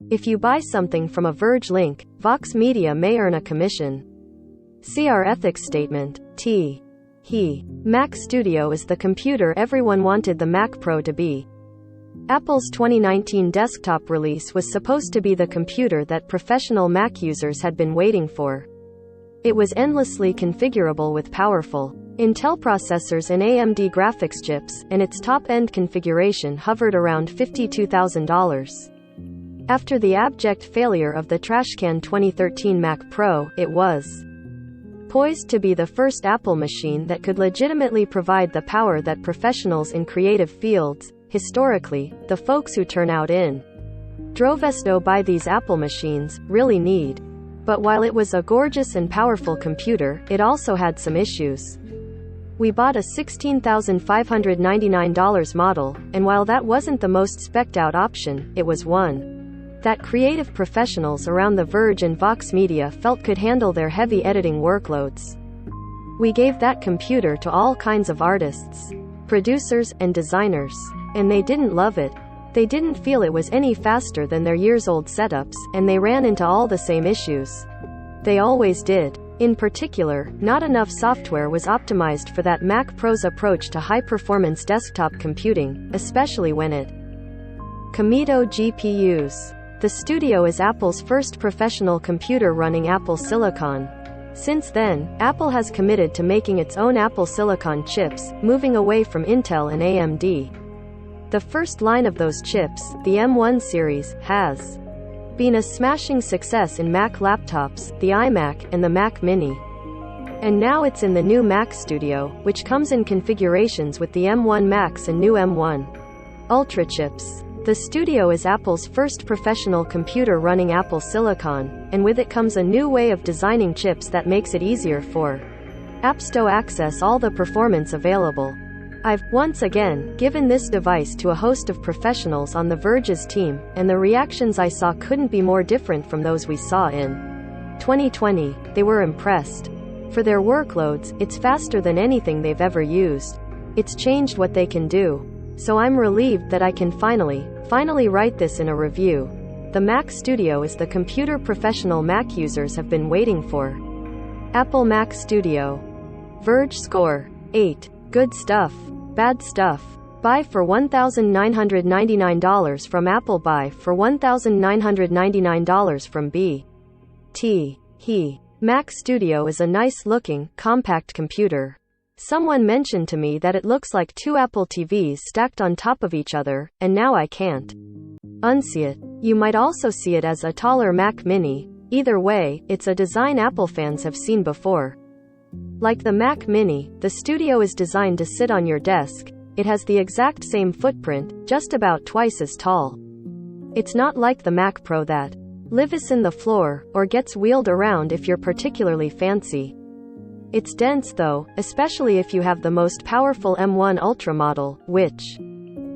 If you buy something from a Verge link, Vox Media may earn a commission. See our ethics statement. Mac Studio is the computer everyone wanted the Mac Pro to be. Apple's 2019 desktop release was supposed to be the computer that professional Mac users had been waiting for. It was endlessly configurable with powerful Intel processors and AMD graphics chips, and its top-end configuration hovered around $52,000. After the abject failure of the trashcan 2013 Mac Pro, it was poised to be the first Apple machine that could legitimately provide the power that professionals in creative fields, historically, the folks who turn out in droves to buy these Apple machines, really need. But while it was a gorgeous and powerful computer, it also had some issues. We bought a $16,599 model, and while that wasn't the most spec'd out option, it was one that creative professionals around the Verge and Vox Media felt could handle their heavy editing workloads. We gave that computer to all kinds of artists, producers, and designers. And they didn't love it. They didn't feel it was any faster than their years-old setups, and they ran into all the same issues. They always did. In particular, not enough software was optimized for that Mac Pro's approach to high-performance desktop computing, especially when it Commito GPUs. The Studio is Apple's first professional computer running Apple Silicon. Since then, Apple has committed to making its own Apple Silicon chips, moving away from Intel and AMD. The first line of those chips, the M1 series, has been a smashing success in Mac laptops, the iMac, and the Mac Mini. And now it's in the new Mac Studio, which comes in configurations with the M1 Max and new M1 Ultra chips. The Studio is Apple's first professional computer running Apple Silicon, and with it comes a new way of designing chips that makes it easier for apps to access all the performance available. I've, once again, given this device to a host of professionals on the Verge's team, and the reactions I saw couldn't be more different from those we saw in 2020. They were impressed. For their workloads, it's faster than anything they've ever used. It's changed what they can do. So I'm relieved that I can finally write this in a review. The Mac Studio is the computer professional Mac users have been waiting for. Apple Mac Studio. Verge score: 8. Good stuff. Bad stuff. Buy for $1,999 from Apple. Buy for $1,999 from BT. Mac Studio is a nice-looking, compact computer. Someone mentioned to me that it looks like two Apple TVs stacked on top of each other, and now I can't unsee it. You might also see it as a taller Mac Mini. Either way, it's a design Apple fans have seen before. Like the Mac Mini, the Studio is designed to sit on your desk. It has the exact same footprint, just about twice as tall. It's not like the Mac Pro that lives in the floor, or gets wheeled around if you're particularly fancy. It's dense though, especially if you have the most powerful M1 Ultra model, which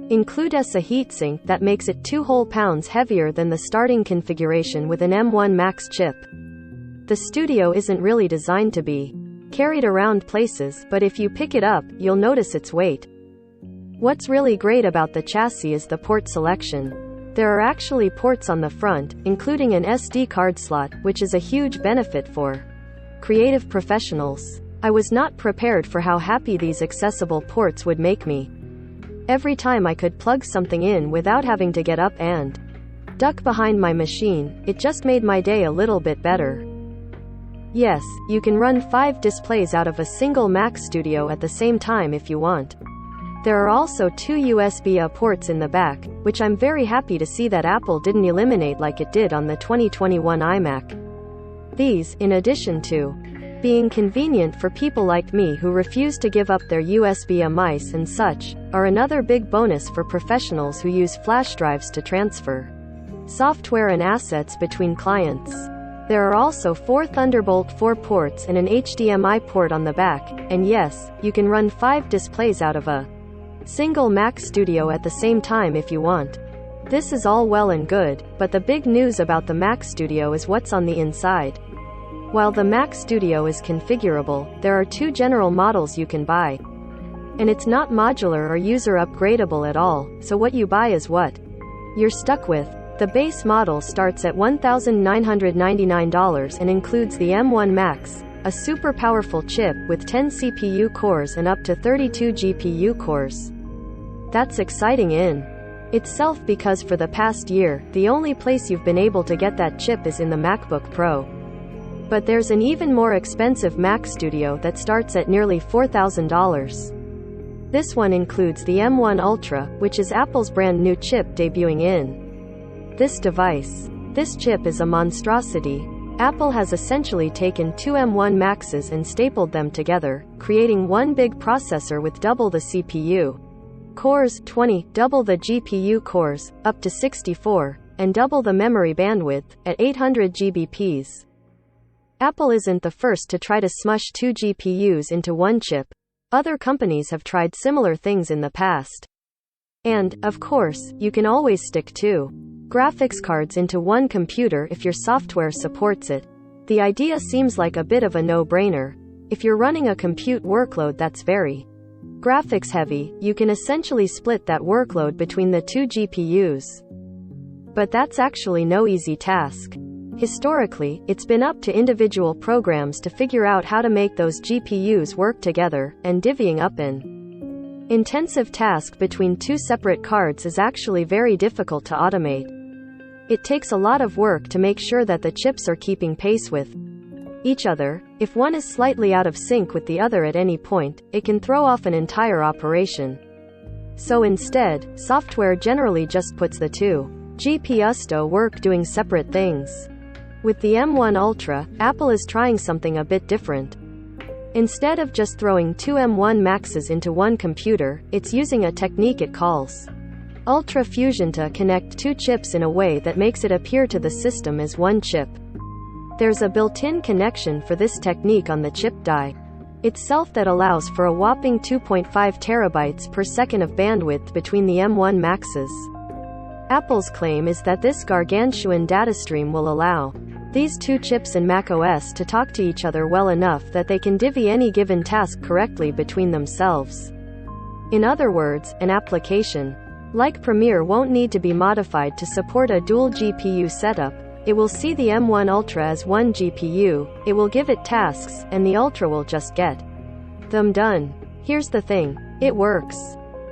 includes a heatsink that makes it 2 whole pounds heavier than the starting configuration with an M1 Max chip. The Studio isn't really designed to be carried around places, but if you pick it up, you'll notice its weight. What's really great about the chassis is the port selection. There are actually ports on the front, including an SD card slot, which is a huge benefit for creative professionals. I was not prepared for how happy these accessible ports would make me. Every time I could plug something in without having to get up and duck behind my machine, it just made my day a little bit better. Yes, you can run 5 displays out of a single Mac Studio at the same time if you want. There are also 2 USB-A ports in the back, which I'm very happy to see that Apple didn't eliminate like it did on the 2021 iMac. These, in addition to being convenient for people like me who refuse to give up their USB-A mice and such, are another big bonus for professionals who use flash drives to transfer software and assets between clients. There are also 4 Thunderbolt 4 ports and an HDMI port on the back, and yes, you can run 5 displays out of a single Mac Studio at the same time if you want. This is all well and good, but the big news about the Mac Studio is what's on the inside. While the Mac Studio is configurable, there are 2 general models you can buy. And it's not modular or user upgradable at all, so what you buy is what you're stuck with. The base model starts at $1,999 and includes the M1 Max, a super powerful chip with 10 CPU cores and up to 32 GPU cores. That's exciting in itself because for the past year, the only place you've been able to get that chip is in the MacBook Pro. But there's an even more expensive Mac Studio that starts at nearly $4,000. This one includes the M1 Ultra, which is Apple's brand new chip debuting in this device. This chip is a monstrosity. Apple has essentially taken two M1 Maxes and stapled them together, creating one big processor with double the CPU cores, 20, double the GPU cores, up to 64, and double the memory bandwidth, at 800 GBps. Apple isn't the first to try to smush two GPUs into one chip. Other companies have tried similar things in the past. And, of course, you can always stick two graphics cards into one computer if your software supports it. The idea seems like a bit of a no-brainer. If you're running a compute workload that's very graphics heavy, you can essentially split that workload between the two GPUs. But that's actually no easy task. Historically, it's been up to individual programs to figure out how to make those GPUs work together, and divvying up an intensive task between two separate cards is actually very difficult to automate. It takes a lot of work to make sure that the chips are keeping pace with each other. If one is slightly out of sync with the other at any point, it can throw off an entire operation. So instead, software generally just puts the two GPUs to work doing separate things. With the M1 Ultra, Apple is trying something a bit different. Instead of just throwing two M1 Maxes into one computer, it's using a technique it calls Ultra Fusion to connect two chips in a way that makes it appear to the system as one chip. There's a built-in connection for this technique on the chip die itself that allows for a whopping 2.5 terabytes per second of bandwidth between the M1 Maxes. Apple's claim is that this gargantuan data stream will allow these two chips in macOS to talk to each other well enough that they can divvy any given task correctly between themselves. In other words, an application like Premiere won't need to be modified to support a dual GPU setup. It will see the M1 Ultra as one GPU, it will give it tasks, and the Ultra will just get them done. Here's the thing. It works.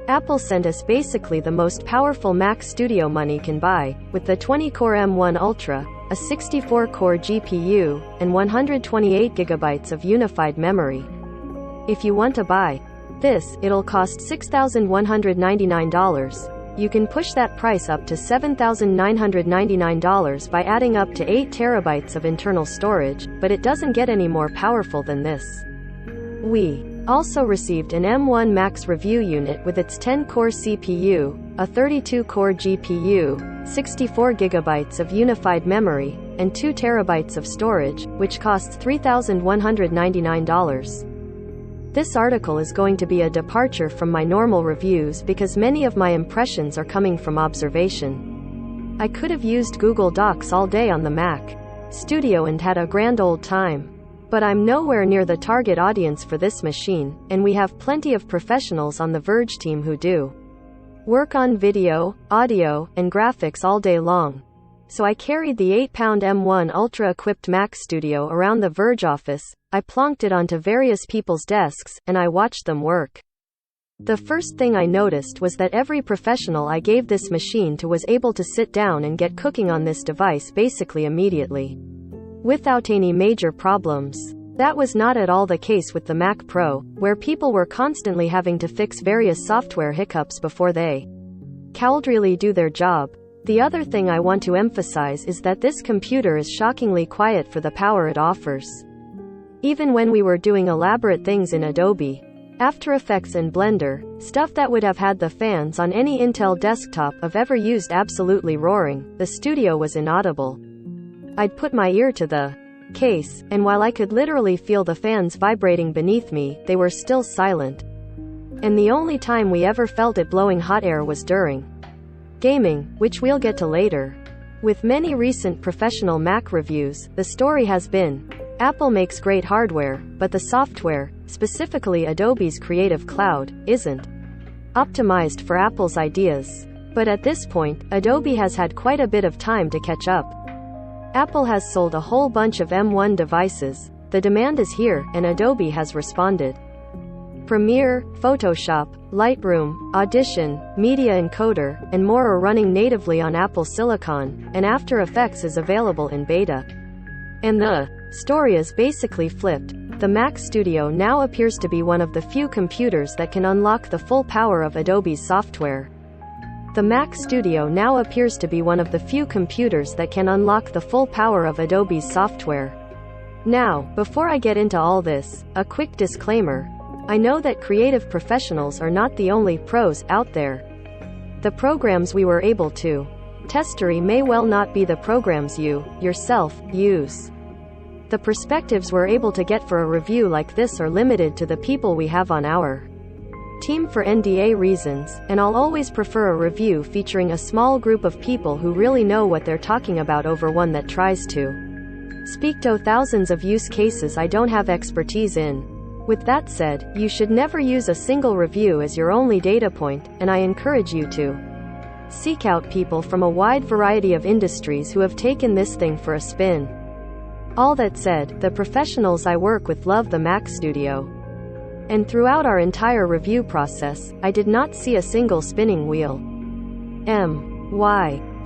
Apple sent us basically the most powerful Mac Studio money can buy, with the 20-core M1 Ultra, a 64-core GPU, and 128 GB of unified memory. If you want to buy this, it'll cost $6,199. You can push that price up to $7,999 by adding up to 8 terabytes of internal storage, but it doesn't get any more powerful than this. We also received an M1 Max review unit with its 10-core CPU, a 32-core GPU, 64 GB of unified memory, and 2 terabytes of storage, which costs $3,199. This article is going to be a departure from my normal reviews because many of my impressions are coming from observation. I could have used Google Docs all day on the Mac Studio and had a grand old time. But I'm nowhere near the target audience for this machine, and we have plenty of professionals on the Verge team who do work on video, audio, and graphics all day long. So I carried the 8-pound M1 Ultra-equipped Mac Studio around the Verge office, I plonked it onto various people's desks, and I watched them work. The first thing I noticed was that every professional I gave this machine to was able to sit down and get cooking on this device basically immediately, without any major problems. That was not at all the case with the Mac Pro, where people were constantly having to fix various software hiccups before they could really do their job. The other thing I want to emphasize is that this computer is shockingly quiet for the power it offers. Even when we were doing elaborate things in Adobe, After Effects and Blender, stuff that would have had the fans on any Intel desktop I've ever used absolutely roaring, the studio was inaudible. I'd put my ear to the case, and while I could literally feel the fans vibrating beneath me, they were still silent. And the only time we ever felt it blowing hot air was during gaming, which we'll get to later. With many recent professional Mac reviews, the story has been, Apple makes great hardware, but the software, specifically Adobe's Creative Cloud, isn't optimized for Apple's ideas. But at this point, Adobe has had quite a bit of time to catch up. Apple has sold a whole bunch of M1 devices. The demand is here, and Adobe has responded. Premiere, Photoshop, Lightroom, Audition, Media Encoder, and more are running natively on Apple Silicon, and After Effects is available in beta. And the story is basically flipped. The Mac Studio now appears to be one of the few computers that can unlock the full power of Adobe's software. The Mac Studio now appears to be one of the few computers that can unlock the full power of Adobe's software. Now, before I get into all this, a quick disclaimer. I know that creative professionals are not the only pros out there. The programs we were able to testery may well not be the programs you, yourself, use. The perspectives we're able to get for a review like this are limited to the people we have on our team for NDA reasons, and I'll always prefer a review featuring a small group of people who really know what they're talking about over one that tries to speak to thousands of use cases I don't have expertise in. With that said, you should never use a single review as your only data point, and I encourage you to seek out people from a wide variety of industries who have taken this thing for a spin. All that said, the professionals I work with love the Mac Studio. And throughout our entire review process, I did not see a single spinning wheel.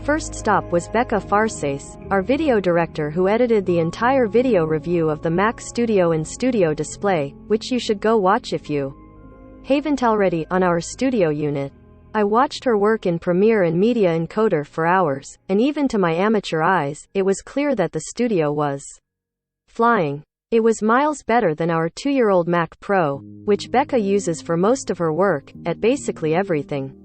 First stop was Becca Farsace, our video director who edited the entire video review of the Mac Studio and Studio Display, which you should go watch if you haven't already, on our studio unit. I watched her work in Premiere and Media Encoder for hours, and even to my amateur eyes, it was clear that the studio was flying. It was miles better than our 2-year-old Mac Pro, which Becca uses for most of her work, at basically everything.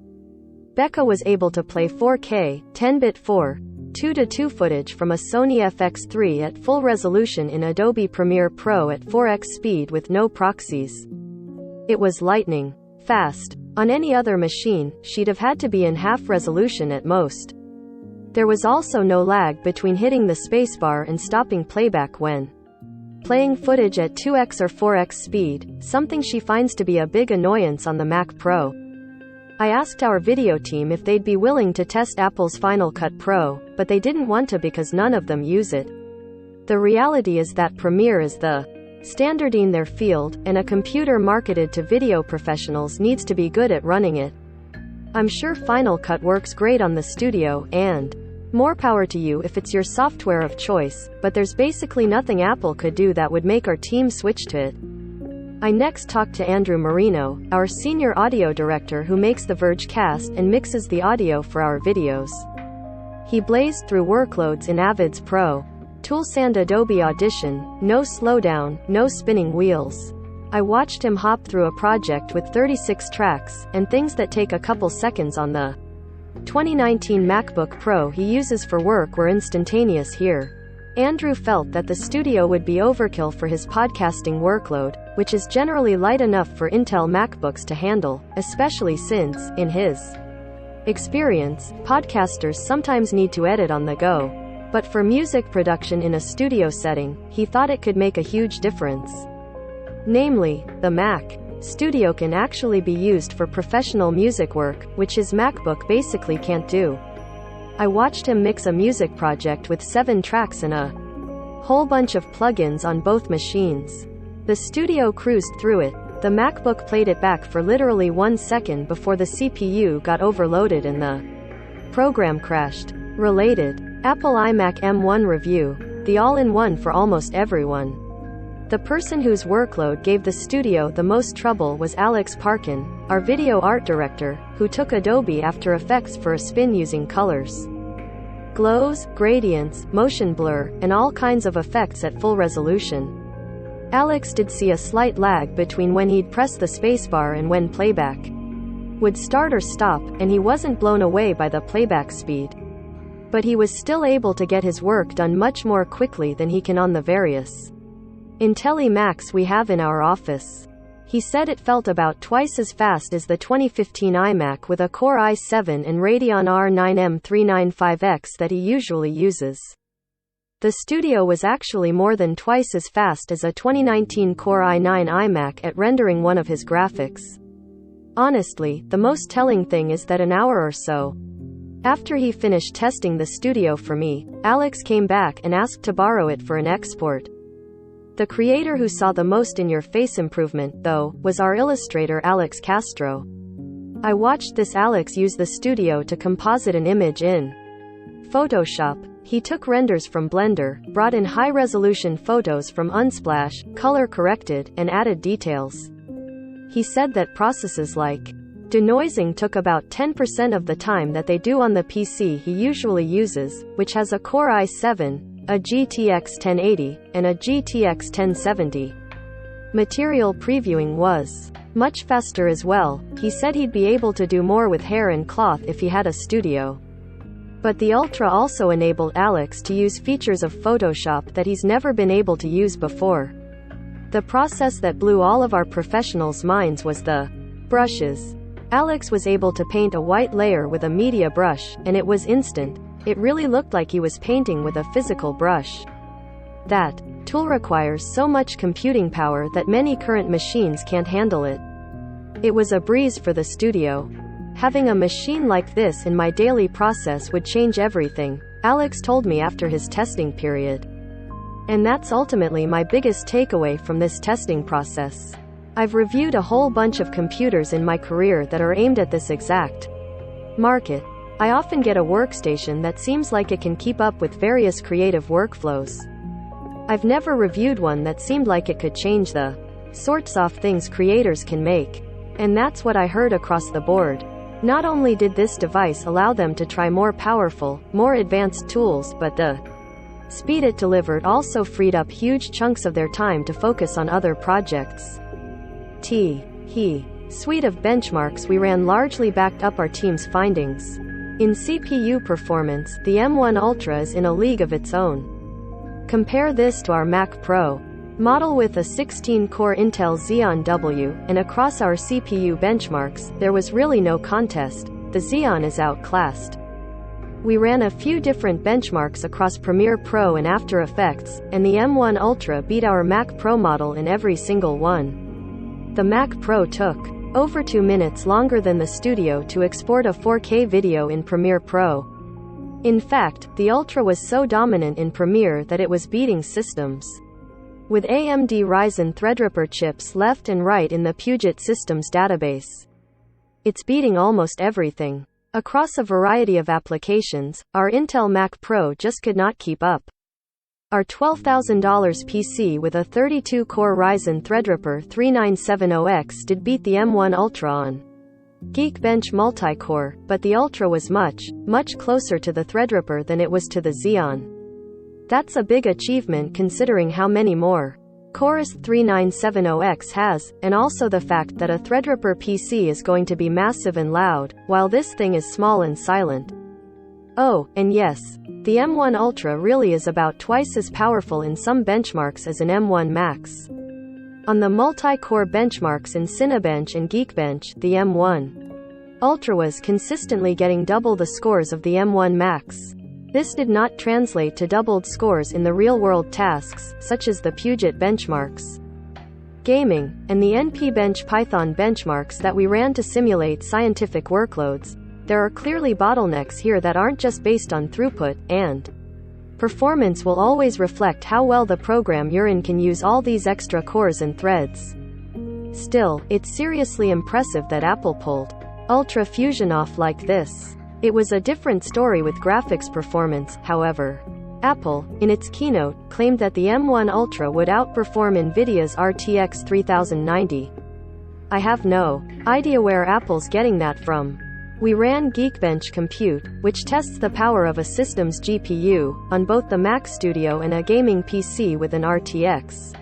Becca was able to play 4K, 10-bit 4:2:2 footage from a Sony FX3 at full resolution in Adobe Premiere Pro at 4x speed with no proxies. It was lightning fast. On any other machine, she'd have had to be in half resolution at most. There was also no lag between hitting the spacebar and stopping playback when playing footage at 2x or 4x speed, something she finds to be a big annoyance on the Mac Pro. I asked our video team if they'd be willing to test Apple's Final Cut Pro, but they didn't want to because none of them use it. The reality is that Premiere is the standard in their field, and a computer marketed to video professionals needs to be good at running it. I'm sure Final Cut works great on the Studio, and more power to you if it's your software of choice, but there's basically nothing Apple could do that would make our team switch to it. I next talked to Andrew Marino, our senior audio director who makes the Verge cast and mixes the audio for our videos. He blazed through workloads in Avid's Pro Tools and Adobe Audition, no slowdown, no spinning wheels. I watched him hop through a project with 36 tracks, and things that take a couple seconds on the 2019 MacBook Pro he uses for work were instantaneous here. Andrew felt that the studio would be overkill for his podcasting workload, which is generally light enough for Intel MacBooks to handle, especially since, in his experience, podcasters sometimes need to edit on the go. But for music production in a studio setting, he thought it could make a huge difference. Namely, the Mac Studio can actually be used for professional music work, which his MacBook basically can't do. I watched him mix a music project with 7 tracks and a whole bunch of plugins on both machines. The studio cruised through it. The MacBook played it back for literally 1 second before the CPU got overloaded and the program crashed. Related. Apple iMac M1 review. The all-in-one for almost everyone. The person whose workload gave the studio the most trouble was Alex Parkin, our video art director, who took Adobe After Effects for a spin using colors, glows, gradients, motion blur, and all kinds of effects at full resolution. Alex did see a slight lag between when he'd press the spacebar and when playback would start or stop, and he wasn't blown away by the playback speed. But he was still able to get his work done much more quickly than he can on the various Intelli Macs we have in our office. He said it felt about twice as fast as the 2015 iMac with a Core i7 and Radeon R9 M395X that he usually uses. The Studio was actually more than twice as fast as a 2019 Core i9 iMac at rendering one of his graphics. Honestly, the most telling thing is that an hour or so After he finished testing the studio for me, Alex came back and asked to borrow it for an export. The creator who saw the most in-your-face improvement, though, was our illustrator Alex Castro. I watched this Alex use the studio to composite an image in Photoshop. He took renders from Blender, brought in high-resolution photos from Unsplash, color-corrected, and added details. He said that processes like denoising took about 10% of the time that they do on the PC he usually uses, which has a Core i7, a GTX 1080, and a GTX 1070. Material previewing was much faster as well. He said he'd be able to do more with hair and cloth if he had a studio. But the Ultra also enabled Alex to use features of Photoshop that he's never been able to use before. The process that blew all of our professionals' minds was the brushes. Alex was able to paint a white layer with a media brush, and it was instant. It really looked like he was painting with a physical brush. That tool requires so much computing power that many current machines can't handle it. It was a breeze for the studio. Having a machine like this in my daily process would change everything, Alex told me after his testing period. And that's ultimately my biggest takeaway from this testing process. I've reviewed a whole bunch of computers in my career that are aimed at this exact market. I often get a workstation that seems like it can keep up with various creative workflows. I've never reviewed one that seemed like it could change the sorts of things creators can make. And that's what I heard across the board. Not only did this device allow them to try more powerful, more advanced tools, but the speed it delivered also freed up huge chunks of their time to focus on other projects. Suite of benchmarks we ran largely backed up our team's findings. In CPU performance, the M1 Ultra is in a league of its own. Compare this to our Mac Pro model with a 16-core Intel Xeon W, and across our CPU benchmarks, there was really no contest. The Xeon is outclassed. We ran a few different benchmarks across Premiere Pro and After Effects, and the M1 Ultra beat our Mac Pro model in every single one. The Mac Pro took over 2 minutes longer than the Studio to export a 4K video in Premiere Pro. In fact, the Ultra was so dominant in Premiere that it was beating systems with AMD Ryzen Threadripper chips left and right in the Puget Systems database. It's beating almost everything. Across a variety of applications, our Intel Mac Pro just could not keep up. Our $12,000 PC with a 32-core Ryzen Threadripper 3970X did beat the M1 Ultra on Geekbench multi-core, but the Ultra was much closer to the Threadripper than it was to the Xeon. That's a big achievement considering how many more cores 3970X has, and also the fact that a Threadripper PC is going to be massive and loud, while this thing is small and silent. Oh, and yes, the M1 Ultra really is about twice as powerful in some benchmarks as an M1 Max. On the multi-core benchmarks in Cinebench and Geekbench, the M1 Ultra was consistently getting double the scores of the M1 Max. This did not translate to doubled scores in the real-world tasks, such as the Puget benchmarks, gaming, and the NP-Bench Python benchmarks that we ran to simulate scientific workloads. There are clearly bottlenecks here that aren't just based on throughput, and performance will always reflect how well the program you're in can use all these extra cores and threads. Still, it's seriously impressive that Apple pulled Ultra Fusion off like this. It was a different story with graphics performance, however. Apple, in its keynote, claimed that the M1 Ultra would outperform NVIDIA's RTX 3090. I have no idea where Apple's getting that from. We ran Geekbench Compute, which tests the power of a system's GPU, on both the Mac Studio and a gaming PC with an RTX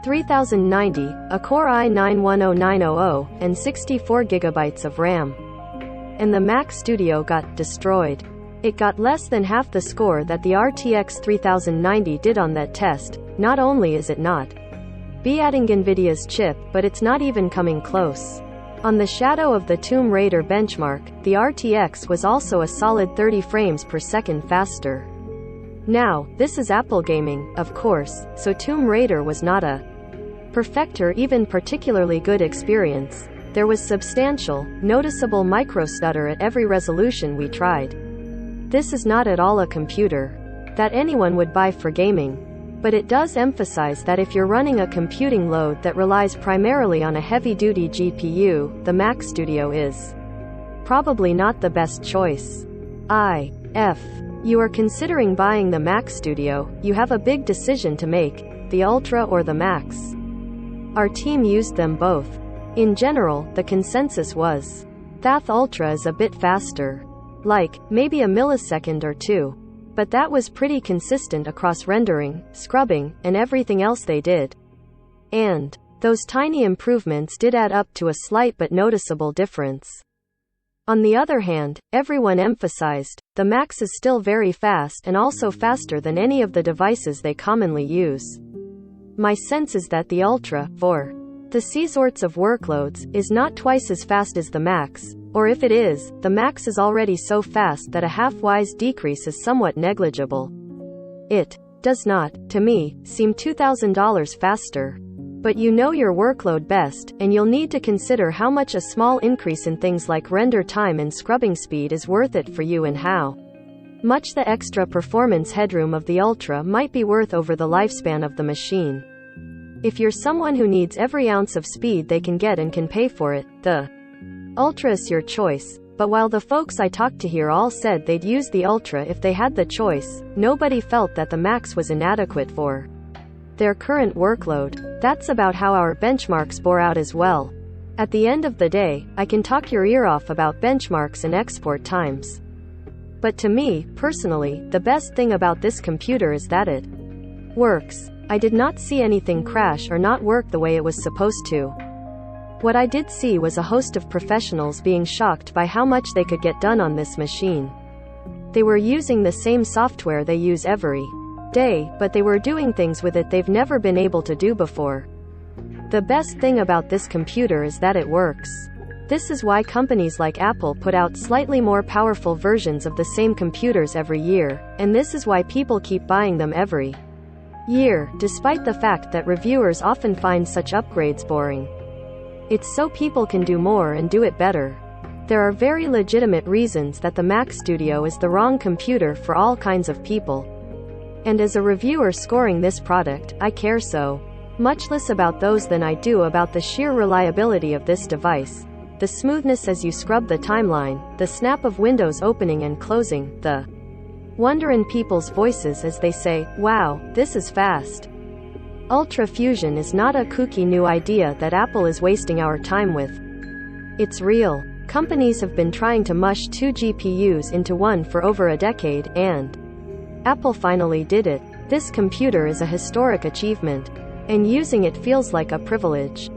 3090, a Core i9-10900, and 64 GB of RAM. And the Mac Studio got destroyed. It got less than half the score that the RTX 3090 did on that test. Not only is it not beating NVIDIA's chip, but it's not even coming close. On the Shadow of the Tomb Raider benchmark, the RTX was also a solid 30 frames per second faster. Now, this is Apple gaming, of course, so Tomb Raider was not a perfect or even particularly good experience. There was substantial, noticeable microstutter at every resolution we tried. This is not at all a computer that anyone would buy for gaming. But it does emphasize that if you're running a computing load that relies primarily on a heavy-duty GPU, the Mac Studio is probably not the best choice. If you are considering buying the Mac Studio, you have a big decision to make: the Ultra or the Max. Our team used them both. In general, the consensus was that Ultra is a bit faster, like maybe a millisecond or two. But that was pretty consistent across rendering, scrubbing, and everything else they did. And those tiny improvements did add up to a slight but noticeable difference. On the other hand, everyone emphasized, the Max is still very fast and also faster than any of the devices they commonly use. My sense is that the Ultra, for the C sorts of workloads, is not twice as fast as the Max, or if it is, the Max is already so fast that a half-wise decrease is somewhat negligible. It does not, to me, seem $2,000 faster. But you know your workload best, and you'll need to consider how much a small increase in things like render time and scrubbing speed is worth it for you and how much the extra performance headroom of the Ultra might be worth over the lifespan of the machine. If you're someone who needs every ounce of speed they can get and can pay for it, the Ultra is your choice. But while the folks I talked to here all said they'd use the Ultra if they had the choice, nobody felt that the Max was inadequate for their current workload. That's about how our benchmarks bore out as well. At the end of the day, I can talk your ear off about benchmarks and export times. But to me, personally, the best thing about this computer is that it works. I did not see anything crash or not work the way it was supposed to. What I did see was a host of professionals being shocked by how much they could get done on this machine. They were using the same software they use every day, but they were doing things with it they've never been able to do before. The best thing about this computer is that it works. This is why companies like Apple put out slightly more powerful versions of the same computers every year, and this is why people keep buying them every year, despite the fact that reviewers often find such upgrades boring. It's so people can do more and do it better. There are very legitimate reasons that the Mac Studio is the wrong computer for all kinds of people. And as a reviewer scoring this product, I care so much less about those than I do about the sheer reliability of this device. The smoothness as you scrub the timeline, the snap of windows opening and closing, the wonder in people's voices as they say, "Wow, this is fast." Ultra Fusion is not a kooky new idea that Apple is wasting our time with. It's real. Companies have been trying to mush two GPUs into one for over a decade, and Apple finally did it. This computer is a historic achievement, and using it feels like a privilege.